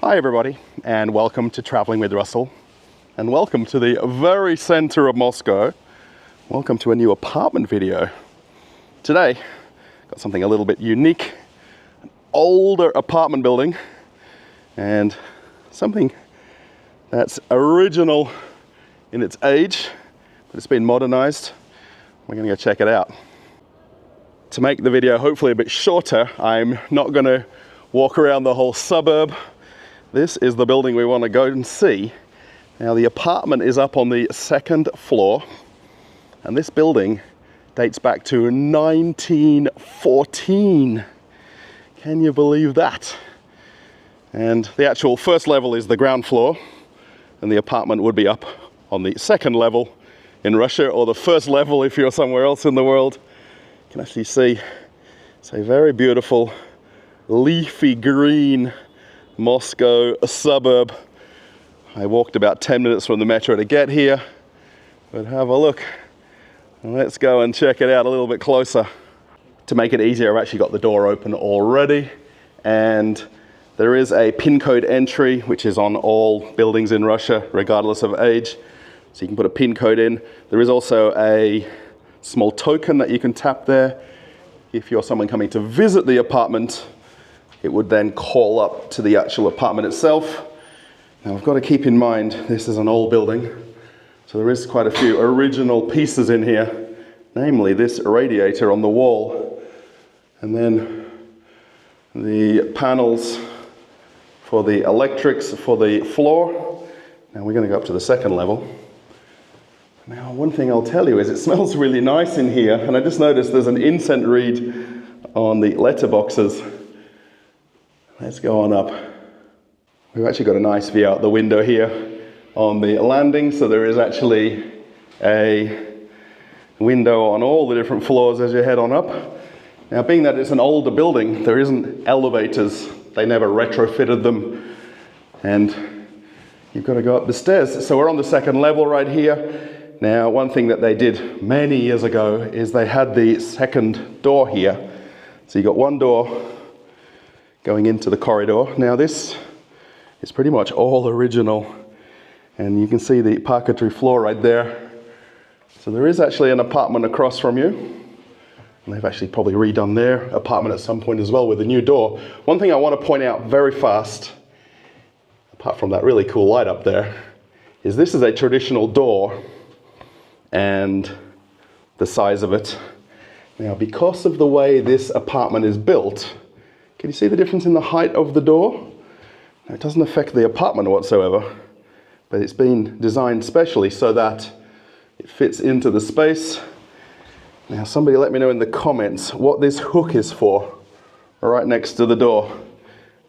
Hi everybody, and welcome to Traveling with Russell, and welcome to the very center of Moscow. Welcome to a new apartment video. Today, got something a little bit unique, an older apartment building, and something that's original in its age, but it's been modernized. We're gonna go check it out. To make the video hopefully a bit shorter, I'm not gonna walk around the whole suburb. This is the building we want to go and see. Now the apartment is up on the second floor, and this building dates back to 1914. Can you believe that? And the actual first level is the ground floor, and the apartment would be up on the second level in Russia, or the first level if you're somewhere else in the world. You can actually see it's a very beautiful leafy green Moscow suburb. I walked about 10 minutes from the metro to get here, but have a look. Let's go and check it out a little bit closer. To make it easier, I've actually got the door open already, and there is a pin code entry which is on all buildings in Russia regardless of age, so you can put a pin code in. There is also a small token that you can tap there. If you're someone coming to visit the apartment, it would then call up to the actual apartment itself. Now I've got to keep in mind, this is an old building, so there is quite a few original pieces in here, namely this radiator on the wall, and then the panels for the electrics for the floor. Now we're going to go up to the second level. Now one thing I'll tell you is it smells really nice in here, and I just noticed there's an incense reed on the letterboxes. Let's go on up. We've actually got a nice view out the window here on the landing, so there is actually a window on all the different floors as you head on up. Now, being that it's an older building, there isn't elevators. They never retrofitted them, and you've got to go up the stairs. So we're on the second level right here. Now, one thing that they did many years ago is they had the second door here. So you got one door going into the corridor. Now this is pretty much all original, and you can see the parquetry floor right there. So there is actually an apartment across from you, and they've actually probably redone their apartment at some point as well with a new door. One thing I want to point out very fast, apart from that really cool light up there, is this is a traditional door and the size of it. Now because of the way this apartment is built, can you see the difference in the height of the door? Now, it doesn't affect the apartment whatsoever, but it's been designed specially so that it fits into the space. Now, somebody let me know in the comments what this hook is for, right next to the door.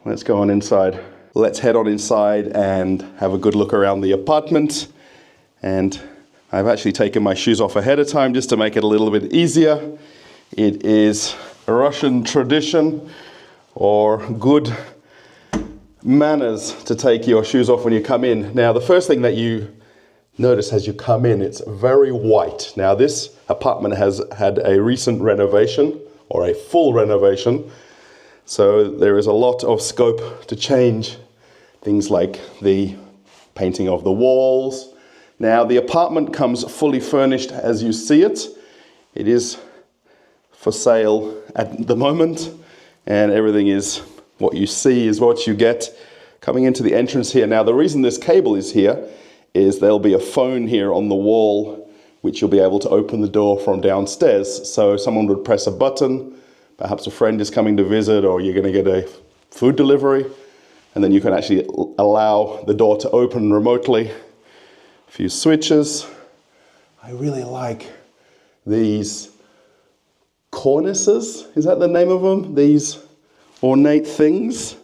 Let's go on inside. Let's head on inside and have a good look around the apartment. And I've actually taken my shoes off ahead of time just to make it a little bit easier. It is a Russian tradition or good manners to take your shoes off when you come in. Now, the first thing that you notice as you come in, it's very white. Now, this apartment has had a recent renovation, or a full renovation, so there is a lot of scope to change things like the painting of the walls. Now, the apartment comes fully furnished as you see it. It is for sale at the moment, and everything is what you see is what you get coming into the entrance here. Now, the reason this cable is here is there'll be a phone here on the wall which you'll be able to open the door from downstairs. So someone would press a button, perhaps a friend is coming to visit, or you're going to get a food delivery, and then you can actually allow the door to open remotely. A few switches. I really like these cornices, is that the name of them? These ornate things.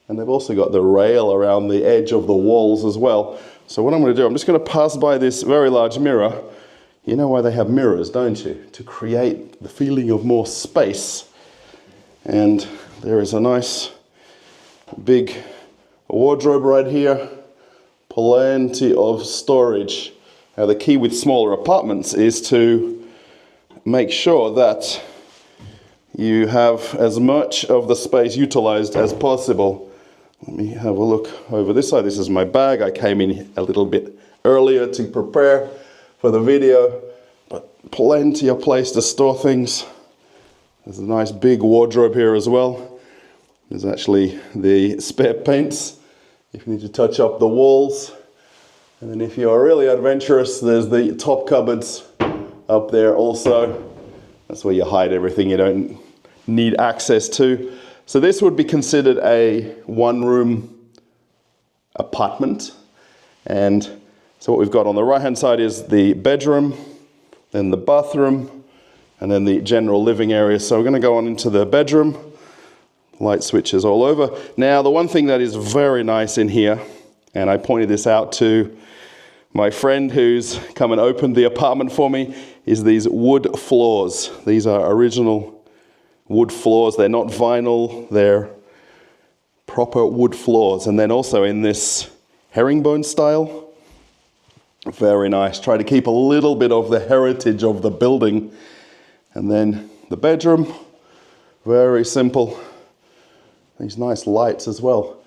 And they've also got the rail around the edge of the walls as well. So what I'm going to do, I'm just going to pass by this very large mirror. You know why they have mirrors, don't you? To create the feeling of more space. And there is a nice big wardrobe right here. Plenty of storage. Now the key with smaller apartments is to make sure that you have as much of the space utilized as possible. Let me have a look over this side. This is my bag. I came in a little bit earlier to prepare for the video, but plenty of place to store things. There's a nice big wardrobe here as well. There's actually the spare paints if you need to touch up the walls. And then if you are really adventurous, there's the top cupboards up there also. That's where you hide everything you don't need access to. So this would be considered a one-room apartment. And so what we've got on the right-hand side is the bedroom, then the bathroom, and then the general living area. So we're going to go on into the bedroom. Light switches all over. Now, the one thing that is very nice in here, and I pointed this out to my friend who's come and opened the apartment for me, is these wood floors. These are original wood floors. They're not vinyl, they're proper wood floors. And then also in this herringbone style. Very nice. Try to keep a little bit of the heritage of the building. And then the bedroom, very simple. These nice lights as well.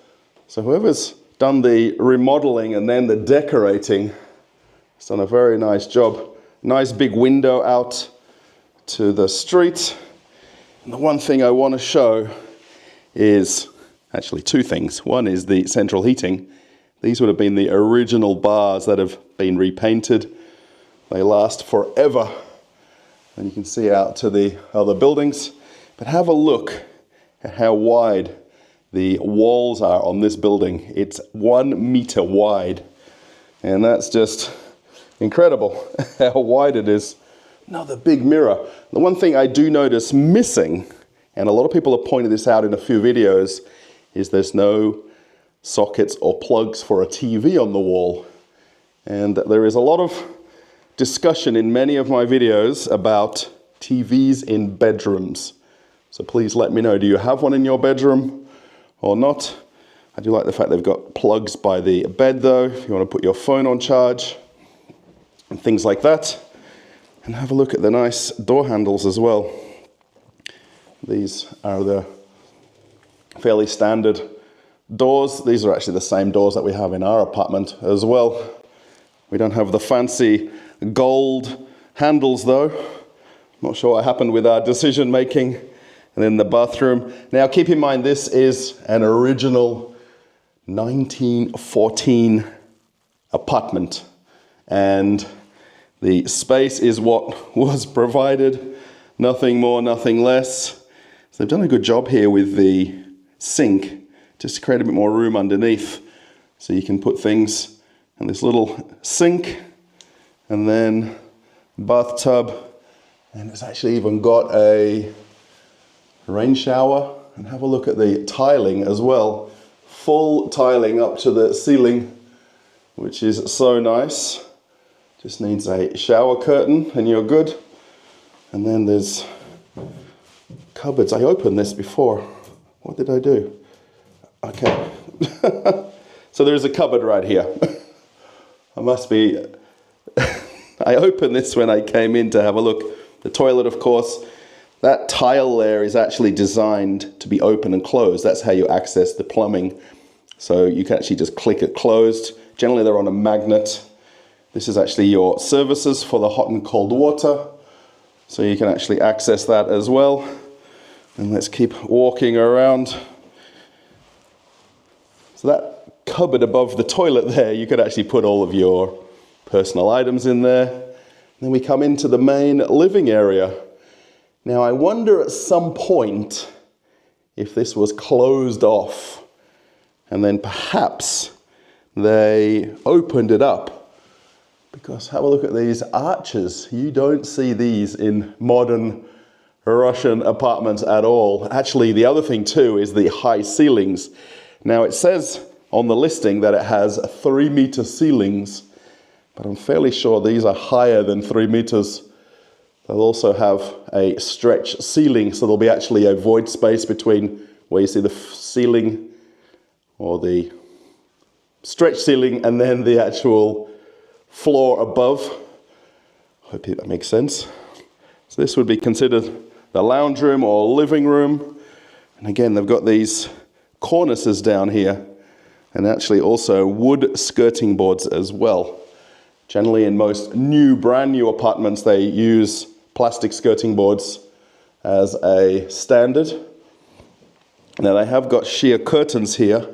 So whoever's done the remodeling and then the decorating has done a very nice job. Nice big window out to the street. And the one thing I want to show is actually two things. One is the central heating. These would have been the original bars that have been repainted. They last forever. And you can see out to the other buildings. But have a look at how wide the walls are on this building. It's 1 meter wide. And that's just incredible how wide it is. Another big mirror. The one thing I do notice missing, and a lot of people have pointed this out in a few videos, is there's no sockets or plugs for a TV on the wall. And there is a lot of discussion in many of my videos about TVs in bedrooms. So please let me know, do you have one in your bedroom or not? I do like the fact they've got plugs by the bed though, if you want to put your phone on charge and things like that. And have a look at the nice door handles as well. These are the fairly standard doors. These are actually the same doors that we have in our apartment as well. We don't have the fancy gold handles though. Not sure what happened with our decision making. And then the bathroom. Now keep in mind this is an original 1914 apartment. And the space is what was provided, nothing more, nothing less. So they've done a good job here with the sink, just to create a bit more room underneath. So you can put things in this little sink, and then bathtub, and it's actually even got a rain shower. And have a look at the tiling as well. Full tiling up to the ceiling, which is so nice. Just needs a shower curtain and you're good. And then there's cupboards. I opened this before. What did I do? Okay. So there's a cupboard right here. I must be... I opened this when I came in to have a look. The toilet, of course. That tile there is actually designed to be open and closed. That's how you access the plumbing. So you can actually just click it closed. Generally they're on a magnet. This is actually your services for the hot and cold water. So you can actually access that as well. And let's keep walking around. So that cupboard above the toilet there, you could actually put all of your personal items in there. Then we come into the main living area. Now I wonder at some point if this was closed off and then perhaps they opened it up. Because have a look at these arches. You don't see these in modern Russian apartments at all. Actually, the other thing too is the high ceilings. Now it says on the listing that it has 3-meter ceilings, but I'm fairly sure these are higher than 3 meters. They'll also have a stretch ceiling, so there'll be actually a void space between where you see the ceiling or the stretch ceiling and then the actual floor above. Hope that makes sense. So this would be considered the lounge room or living room. And again, they've got these cornices down here, and actually also wood skirting boards as well. Generally in most brand new apartments, they use plastic skirting boards as a standard. Now they have got sheer curtains here.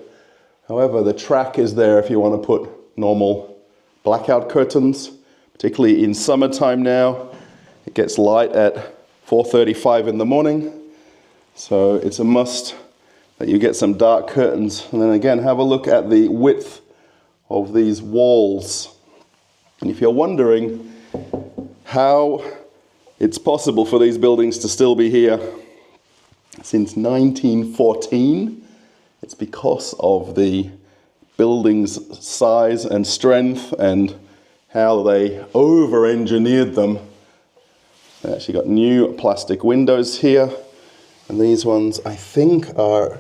However, the track is there if you want to put normal blackout curtains, particularly in summertime now. It gets light at 4:35 in the morning, so it's a must that you get some dark curtains. And then again, have a look at the width of these walls. And if you're wondering how it's possible for these buildings to still be here since 1914, it's because of the building's size and strength and how they over-engineered them. They actually got new plastic windows here, and these ones I think are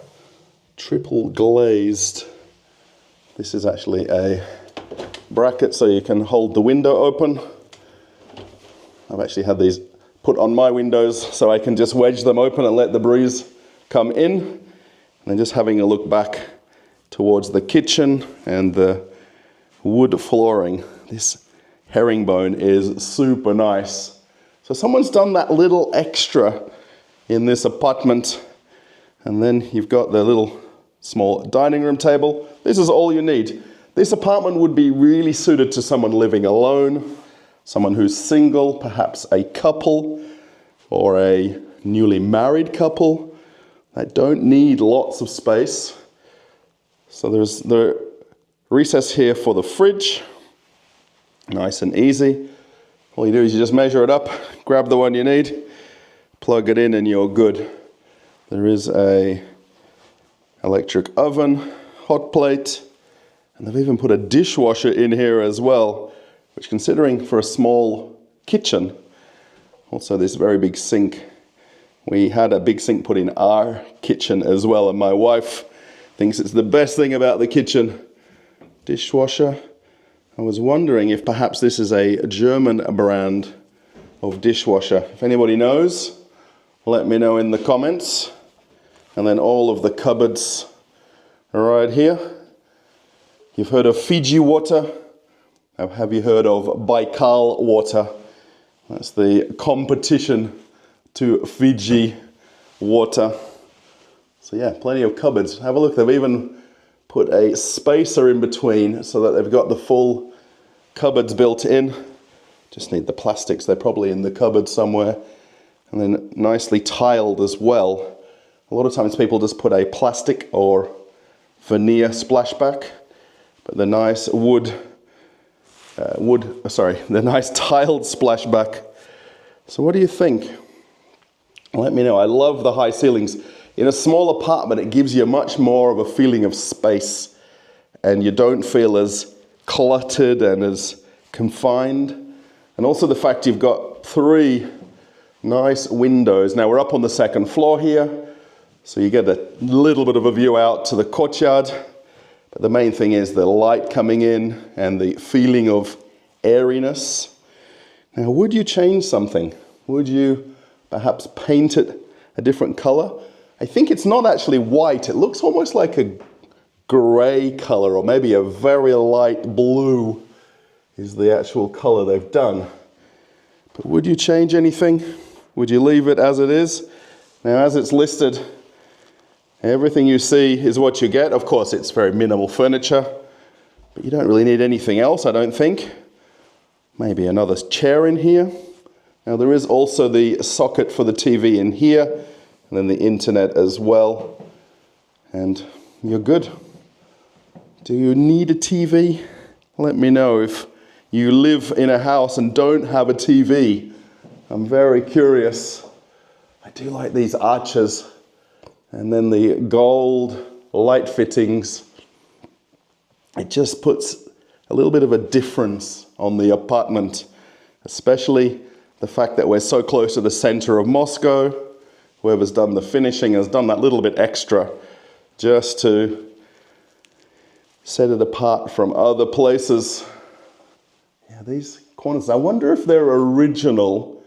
triple glazed. This is actually a bracket so you can hold the window open. I've actually had these put on my windows so I can just wedge them open and let the breeze come in. And then just having a look back towards the kitchen and the wood flooring. This herringbone is super nice. So someone's done that little extra in this apartment. And then you've got the little small dining room table. This is all you need. This apartment would be really suited to someone living alone, someone who's single, perhaps a couple or a newly married couple that don't need lots of space. So there's the recess here for the fridge. Nice and easy. All you do is you just measure it up, grab the one you need, plug it in, and you're good. There is a electric oven, hot plate, and they've even put a dishwasher in here as well, which, considering for a small kitchen, also this very big sink. We had a big sink put in our kitchen as well, and my wife thinks it's the best thing about the kitchen. Dishwasher. I was wondering if perhaps this is a German brand of dishwasher. If anybody knows, let me know in the comments. And then all of the cupboards are right here. You've heard of Fiji water. Have you heard of Baikal water? That's the competition to Fiji water. So yeah, plenty of cupboards. Have a look. They've even put a spacer in between so that they've got the full cupboards built in. Just need the plastics. They're probably in the cupboard somewhere. And then nicely tiled as well. A lot of times people just put a plastic or veneer splashback, but the nice the nice tiled splashback. So what do you think? Let me know. I love the high ceilings. In a small apartment, it gives you much more of a feeling of space, and you don't feel as cluttered and as confined. And also the fact you've got 3 nice windows. Now we're up on the 2nd floor here, so you get a little bit of a view out to the courtyard. But the main thing is the light coming in and the feeling of airiness. Now, would you change something? Would you perhaps paint it a different color? I think it's not actually white. It looks almost like a gray color, or maybe a very light blue is the actual color they've done. But would you change anything? Would you leave it as it is? Now, as it's listed, everything you see is what you get. Of course, it's very minimal furniture, but you don't really need anything else, I don't think. Maybe another chair in here. Now, there is also the socket for the TV in here, and then the internet as well. And you're good. Do you need a TV? Let me know if you live in a house and don't have a TV. I'm very curious. I do like these arches. And then the gold light fittings. It just puts a little bit of a difference on the apartment, especially the fact that we're so close to the center of Moscow. Whoever's done the finishing has done that little bit extra just to set it apart from other places. Yeah, these corners, I wonder if they're original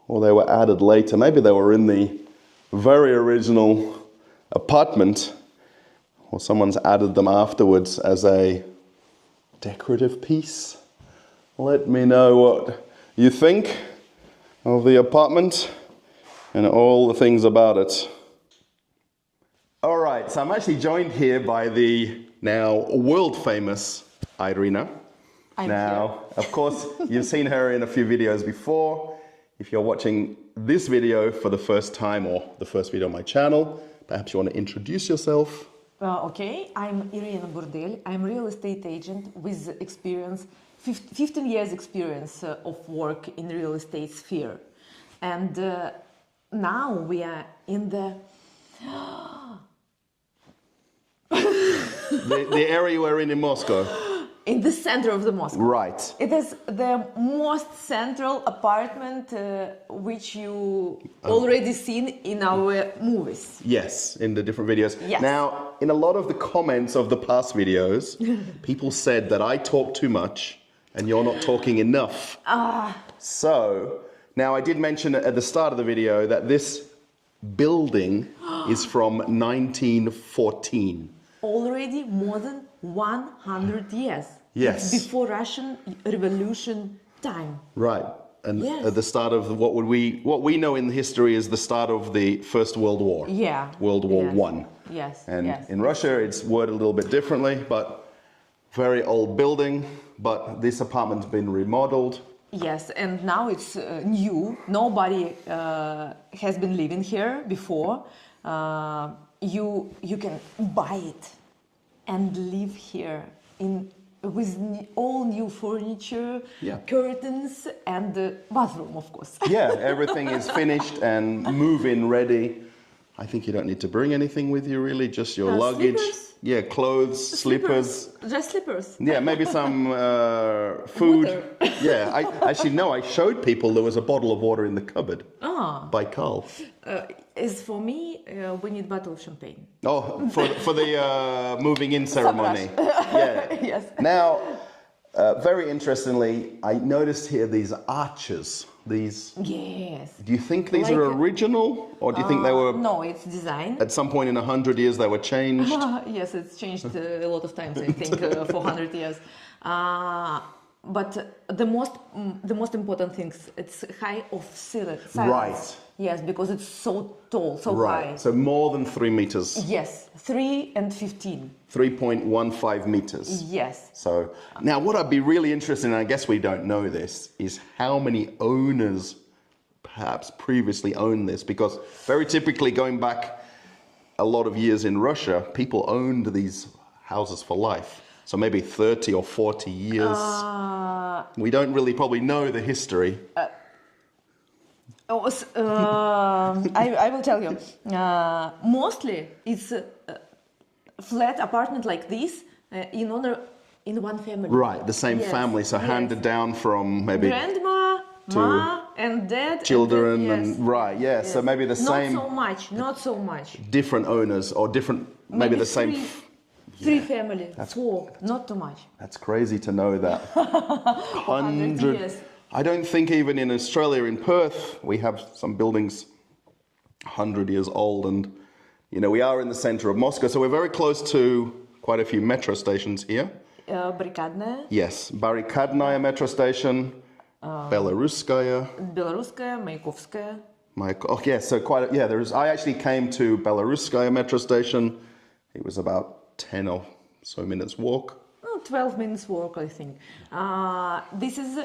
or they were added later. Maybe they were in the very original apartment, or someone's added them afterwards as a decorative piece. Let me know what you think of the apartment and all the things about it. All right, so I'm actually joined here by the now world-famous Irina. Now, of course, you've seen her in a few videos before. If you're watching this video for the first time or the first video on my channel, perhaps you want to introduce yourself. Okay, I'm Irina Burdel. I'm a real estate agent with experience, 15 years experience of work in the real estate sphere. And now we are in the the area we're in Moscow. in the center of the Moscow. Right. It is the most central apartment which you already seen in our movies. Yes, in the different videos. Yes. Now, in a lot of the comments of the past videos, people said that I talk too much and you're not talking enough. So, now I did mention at the start of the video that this building is from 1914. Already more than 100 years. Yes. It's before Russian Revolution time. Right. And Yes. at the start of what we know in history is the start of the First World War. Yeah. World War Yes. I. Yes. And yes. in Russia it's worded a little bit differently, but very old building, but this apartment's been remodeled. Yes, and now it's new. Nobody has been living here before. You can buy it and live here with all new furniture, Yeah. curtains, and the bathroom, of course. Yeah, everything is finished and move-in ready. I think you don't need to bring anything with you really, just your luggage. Slippers. Yeah, clothes, slippers. Just slippers. Yeah, maybe some food. Water. Yeah, I showed people there was a bottle of water in the cupboard. By Carl. Is for me, we need bottle of champagne. Oh, for the moving in ceremony. Yeah. Yes. Now, very interestingly, I noticed here these arches. These. Yes. Do you think these Like are original, or do you think they were? No, it's design. At some point in 100 years, they were changed. Yes, it's changed a lot of times. I think for 100 years. But the most important things, it's high of silence. Right. Yes, because it's so tall, so Right. high. So more than 3 meters. Yes, 3 and 15. 3.15 meters. Yes. So now what I'd be really interested in, I guess we don't know this, is how many owners perhaps previously owned this, because very typically going back a lot of years in Russia, people owned these houses for life. So maybe 30 or 40 years. We don't really probably know the history. I will tell you. Mostly it's a flat apartment like this in one family. Right, the same Yes, family, so yes. handed down from maybe Grandma, ma, and dad. children and and right, yeah. Yes. So maybe the same, Not so much. different owners or different, maybe the same. Three family, four, not too much. That's crazy to know that. 100 years. I don't think even in Australia, in Perth, we have some buildings 100 years old, and we are in the center of Moscow, so we're very close to quite a few metro stations here. Barrikadная. Yes, Barrikadная metro station, Belaruskaya. Белорусская, Маяковская. Yeah, so I actually came to Belaruskaya metro station. It was about 10 or so minutes walk. 12 minutes walk, I think. This is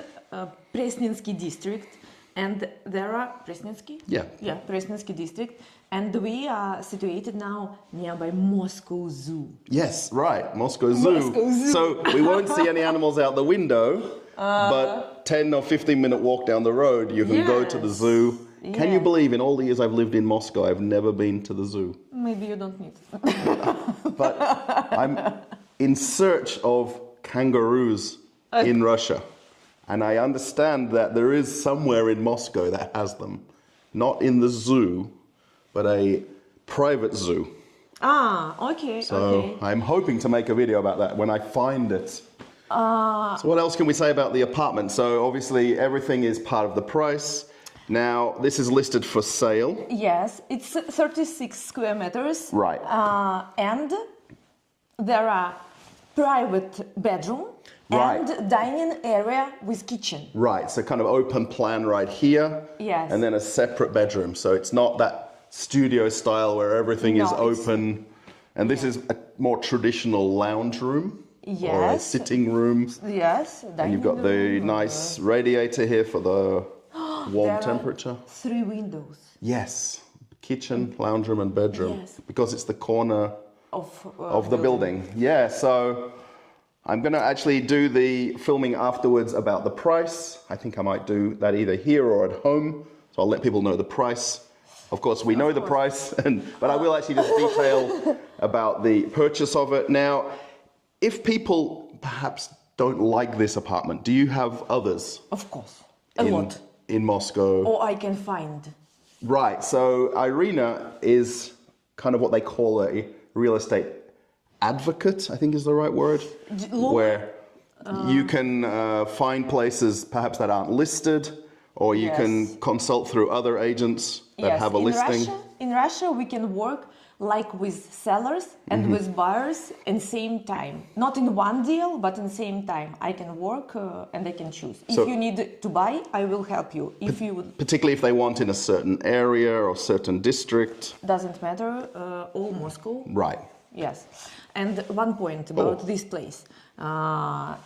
Presnensky district, and there are Presnensky? Yeah. Yeah, Presnensky district, and we are situated now nearby Moscow Zoo. Yes, right, Moscow Zoo. Moscow Zoo. So we won't see any animals out the window, but 10 or 15-minute walk down the road, you can go to the Yes. zoo. Can you Yes. believe in all the years I've lived in Moscow, I've never been to the zoo? Maybe you don't need. But I'm in search of kangaroos in Russia. And I understand that there is somewhere in Moscow that has them. Not in the zoo, but a private zoo. Okay, So okay. I'm hoping to make a video about that when I find it. So what else can we say about the apartment? So obviously everything is part of the price. Now, this is listed for sale. Yes, it's 36 square meters. Right. And there are private bedroom Right. and dining area with kitchen. Right, so kind of open plan right here. Yes. And then a separate bedroom. So it's not that studio style where everything is No, it's- open. And this is a more traditional lounge room. Or a Yes. sitting room. Yes, And you've got the nice radiator here for the warm there temperature. are 3 windows Yes, kitchen, lounge room and bedroom. Yes. Because it's the corner of the building. Yeah, so I'm going to actually do the filming afterwards about the price. I think I might do that either here or at home. So I'll let people know the price. Of course, we know the price, but I will actually just detail about the purchase of it. Now, if people perhaps don't like this apartment, do you have others? Of course, a lot. In Moscow? Or I can find. Right, so Irina is kind of what they call a real estate advocate, I think is the right word, where you can find places perhaps that aren't listed, or you can consult through other agents that have a listing. In Russia, we can work like with sellers and with buyers in same time. Not in one deal, but in same time. I can work and I can choose. If you need to buy, I will help you. If you would, particularly if they want in a certain area or certain district. Doesn't matter, all Moscow. Right. Yes. And one point about this place.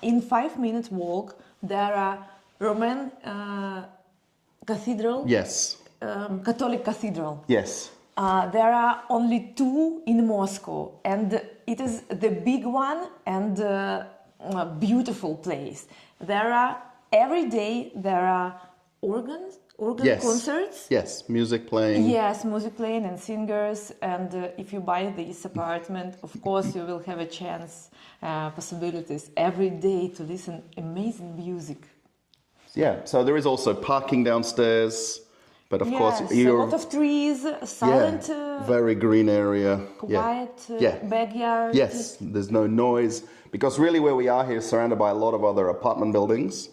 In 5 minutes walk, there are Roman cathedral. Yes. Catholic cathedral. Yes. There are only 2 in Moscow, and it is the big one and beautiful place. There are every day there are organ concerts. Yes, music playing. Yes, music playing and singers. And if you buy this apartment, of course you will have a chance, possibilities every day to listen amazing music. Yeah. So there is also parking downstairs. But of course, a lot of trees, silent, very green area, quiet backyard. Yes, there's no noise because really where we are here is surrounded by a lot of other apartment buildings,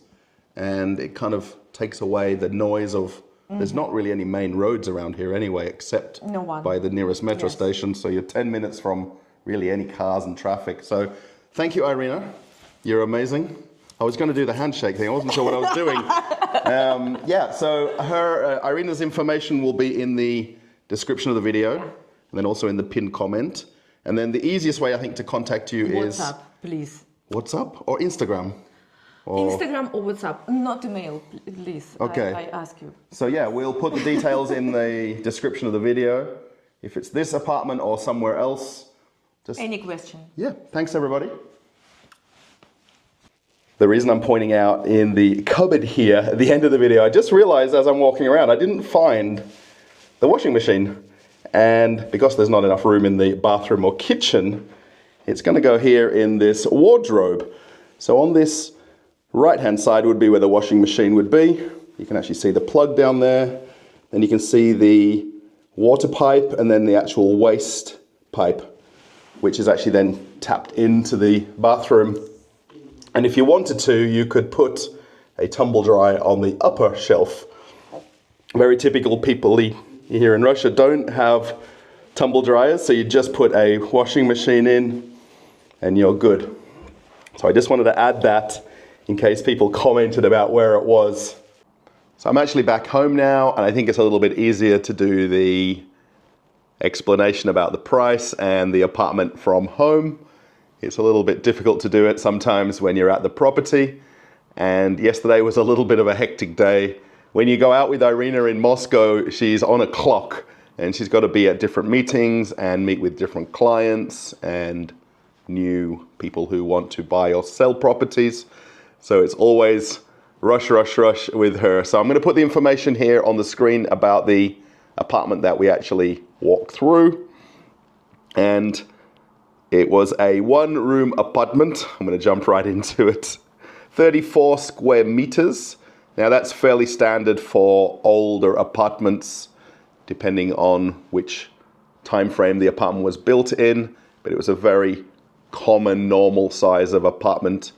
and it kind of takes away the noise of. There's not really any main roads around here anyway, except by the nearest metro station. So you're 10 minutes from really any cars and traffic. So thank you, Irina. You're amazing. I was going to do the handshake thing. I wasn't sure what I was doing. So Irina's information will be in the description of the video, and then also in the pinned comment. And then the easiest way, I think, to contact you is... WhatsApp, please. WhatsApp or Instagram? Instagram or WhatsApp, not email, please. Okay. I ask you. So yeah, we'll put the details in the description of the video. If it's this apartment or somewhere else, just... Any question? Yeah, thanks everybody. The reason I'm pointing out in the cupboard here at the end of the video, I just realized as I'm walking around, I didn't find the washing machine. And because there's not enough room in the bathroom or kitchen, it's going to go here in this wardrobe. So on this right-hand side would be where the washing machine would be. You can actually see the plug down there. Then you can see the water pipe and then the actual waste pipe, which is actually then tapped into the bathroom. And if you wanted to, you could put a tumble dryer on the upper shelf. Very typical people here in Russia don't have tumble dryers, so you just put a washing machine in and you're good. So I just wanted to add that in case people commented about where it was. So I'm actually back home now, and I think it's a little bit easier to do the explanation about the price and the apartment from home. It's a little bit difficult to do it sometimes when you're at the property. And yesterday was a little bit of a hectic day. When you go out with Irina in Moscow, she's on a clock and she's got to be at different meetings and meet with different clients and new people who want to buy or sell properties. So it's always rush, rush, rush with her. So I'm going to put the information here on the screen about the apartment that we actually walked through. And it was a 1-room apartment. I'm going to jump right into it. 34 square meters. Now that's fairly standard for older apartments, depending on which time frame the apartment was built in. But it was a very common, normal size of apartment.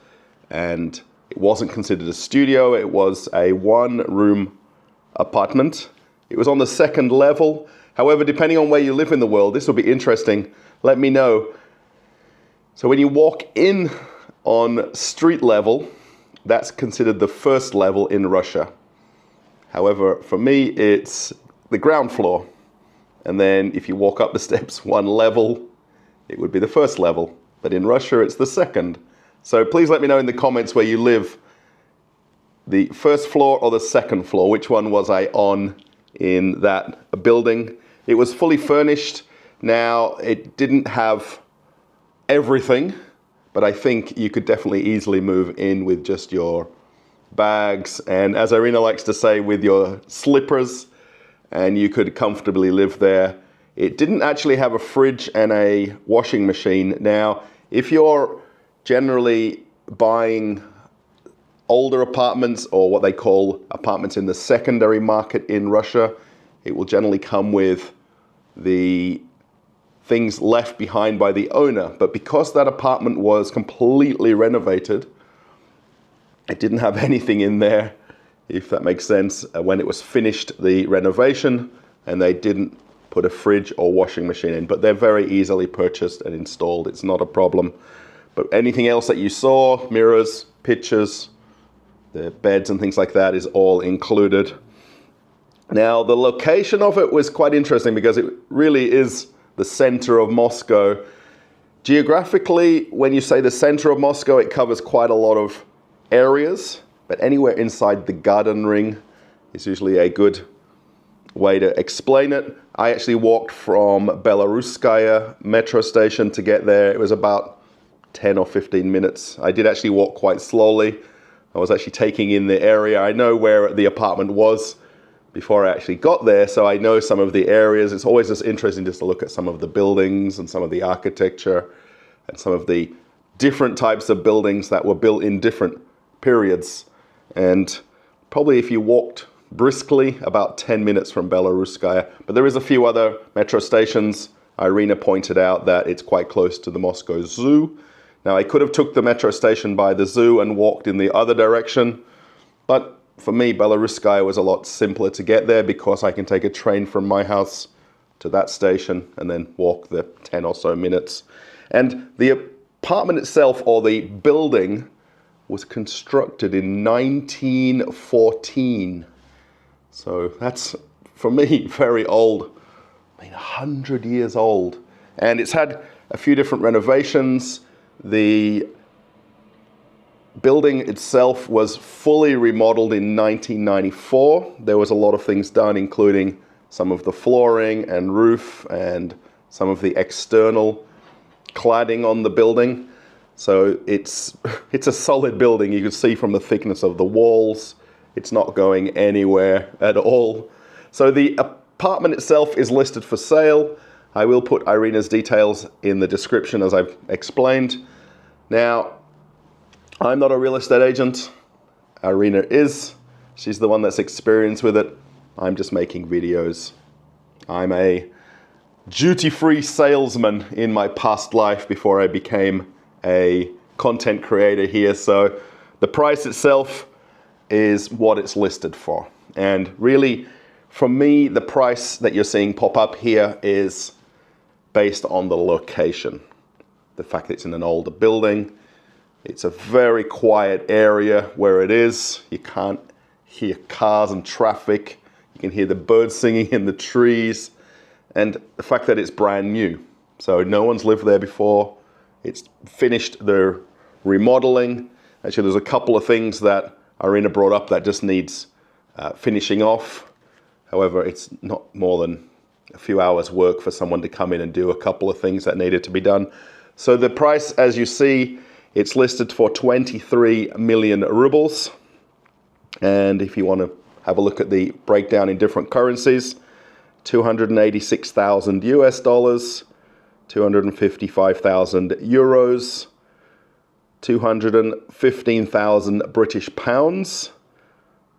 And it wasn't considered a studio. It was a 1-room apartment. It was on the 2nd level. However, depending on where you live in the world, this will be interesting. Let me know. So when you walk in on street level, that's considered the first level in Russia. However, for me, it's the ground floor. And then if you walk up the steps one level, it would be the first level. But in Russia, it's the second. So please let me know in the comments where you live, the first floor or the second floor. Which one was I on in that building? It was fully furnished. Now, it didn't have everything, but I think you could definitely easily move in with just your bags, and as Irina likes to say, with your slippers, and you could comfortably live there. It didn't actually have a fridge and a washing machine. Now, if you're generally buying older apartments, or what they call apartments in the secondary market in Russia, it will generally come with the things left behind by the owner. But because that apartment was completely renovated, it didn't have anything in there, if that makes sense, when it was finished, the renovation, and they didn't put a fridge or washing machine in. But they're very easily purchased and installed. It's not a problem. But anything else that you saw, mirrors, pictures, the beds and things like that, is all included. Now, the location of it was quite interesting because it really is the center of Moscow. Geographically, when you say the center of Moscow, it covers quite a lot of areas, but anywhere inside the garden ring is usually a good way to explain it. I actually walked from Belaruskaya metro station to get there. It was about 10 or 15 minutes. I did actually walk quite slowly. I was actually taking in the area. I know where the apartment was before I actually got there, so I know some of the areas. It's always just interesting just to look at some of the buildings and some of the architecture and some of the different types of buildings that were built in different periods. And probably if you walked briskly, about 10 minutes from Belaruskaya. But there is a few other metro stations. Irina pointed out that it's quite close to the Moscow Zoo. Now, I could have took the metro station by the zoo and walked in the other direction, but for me, Belaruskaya was a lot simpler to get there because I can take a train from my house to that station and then walk the 10 or so minutes. And the apartment itself, or the building, was constructed in 1914. So that's, for me, very old. I mean, 100 years old. And it's had a few different renovations. The building itself was fully remodeled in 1994. There was a lot of things done, including some of the flooring and roof and some of the external cladding on the building. So it's a solid building. You can see from the thickness of the walls, it's not going anywhere at all. So the apartment itself is listed for sale. I will put Irina's details in the description, as I've explained. Now, I'm not a real estate agent. Irina is. She's the one that's experienced with it. I'm just making videos. I'm a duty-free salesman in my past life before I became a content creator here. So the price itself is what it's listed for. And really, for me, the price that you're seeing pop up here is based on the location. The fact that it's in an older building. It's a very quiet area where it is. You can't hear cars and traffic. You can hear the birds singing in the trees. And the fact that it's brand new. So no one's lived there before. It's finished the remodeling. Actually, there's a couple of things that Irina brought up that just needs finishing off. However, it's not more than a few hours work for someone to come in and do a couple of things that needed to be done. So the price, as you see, it's listed for 23 million rubles. And if you want to have a look at the breakdown in different currencies, 286,000 US dollars, 255,000 euros, 215,000 British pounds,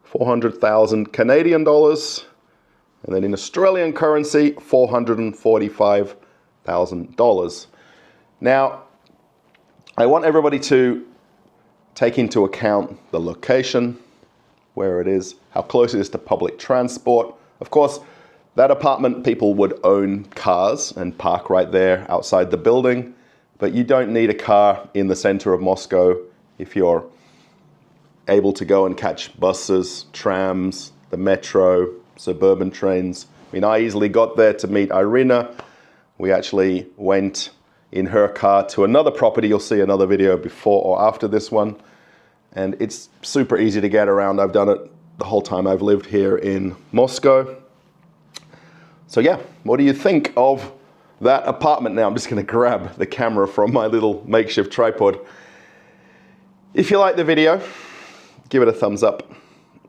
400,000 Canadian dollars, and then in Australian currency, $445,000. Now, I want everybody to take into account the location, where it is, how close it is to public transport. Of course, that apartment, people would own cars and park right there outside the building. but you don't need a car in the center of Moscow if you're able to go and catch buses, trams, the metro, suburban trains. I mean, I easily got there to meet Irina. We actually went in her car to another property. You'll see another video before or after this one. And it's super easy to get around. I've done it the whole time I've lived here in Moscow. So yeah, what do you think of that apartment? Now I'm just going to grab the camera from my little makeshift tripod. If you like the video, give it a thumbs up.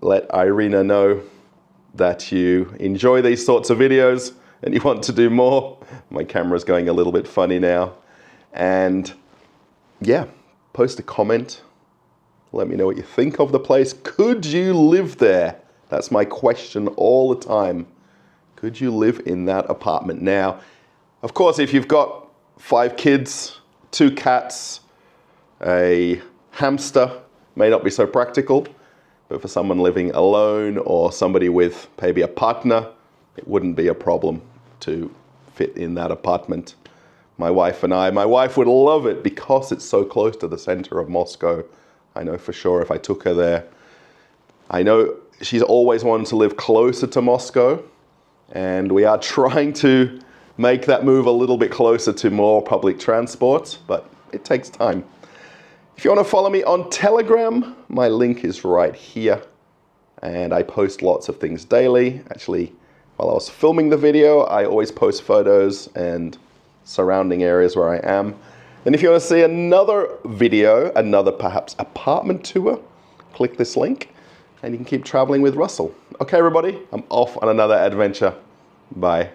Let Irina know that you enjoy these sorts of videos and you want to do more. My camera's going a little bit funny now. And yeah, post a comment. Let me know what you think of the place. Could you live there? That's my question all the time. Could you live in that apartment? Now, of course, if you've got 5 kids, 2 cats, a hamster, may not be so practical, but for someone living alone or somebody with maybe a partner, it wouldn't be a problem to fit in that apartment. My wife and my wife would love it because it's so close to the center of Moscow. I know for sure if I took her there. I know she's always wanted to live closer to Moscow, and we are trying to make that move a little bit closer to more public transport, but it takes time. If you want to follow me on Telegram, my link is right here, and I post lots of things daily. Actually, while I was filming the video, I always post photos and surrounding areas where I am. And if you want to see another video, another perhaps apartment tour, click this link and you can keep traveling with Russell. Okay, everybody, I'm off on another adventure. Bye.